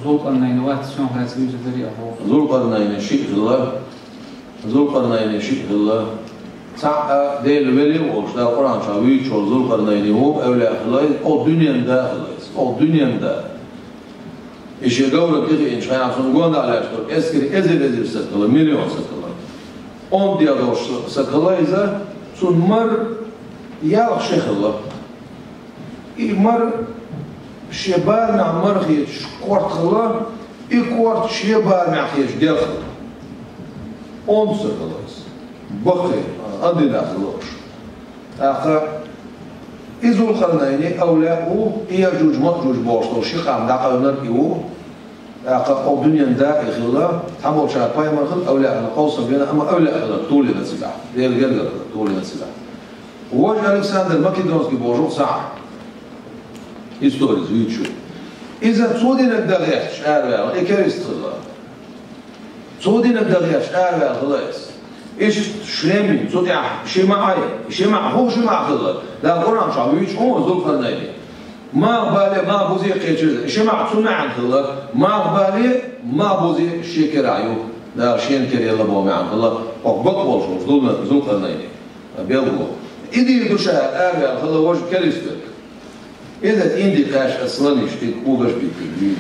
ذو القرنين وقت شلون هاي سوي جذري أهو ذو القرنين شيء الله ذو القرنين شيء الله ساعة ديل ولي وش ده القرآن شاوي شو ذو القرنين هو أولى خلاص أو دنيا ده خلاص أو دنيا ده إيش يقول كذي إن شاء الله سنقول على أشتر إسكري إزل سكلا مليون سكلا أم ديادوش سكلا إذا سن مر يا شيخ الله مر شبار نعمر خيش كورت خلا كورت شبار نعخيش داخل أم سكلا بخير أدنى خلاص آخر إذا القرنين أولاء يجوج مأجوج بوشتو شيخام داقل نركيو آخر أو دنيا داقل خلا تحمل شاء باي مرخل أولاء القوس بينا أما أولاء خلا طول السلاح ديال قال طول السلاح وجه ألكسندر ماكيدونسكي بوجو ساعة إستوريز ويتشو إذا تصودين الدغيش أروال إكريست خلا تصودين الدغيش أروال خلاص إيش شلمي صوتي شيء معي شيء مع هو شيء مع خلا لا قرآن شعبيش هو ذو القرنين ما بالي ما بوزي قيتشز شيء مع صنع عن خلا ما بالي ما بوزي شيء كرايو لا شيء كري الله بومي عن خلا وقبض شوف ذو القرنين بيلغو إذا يدوش أرجع خلا وجه كريستك إذا عندي قاش أصلا يشتي كوبش بيتي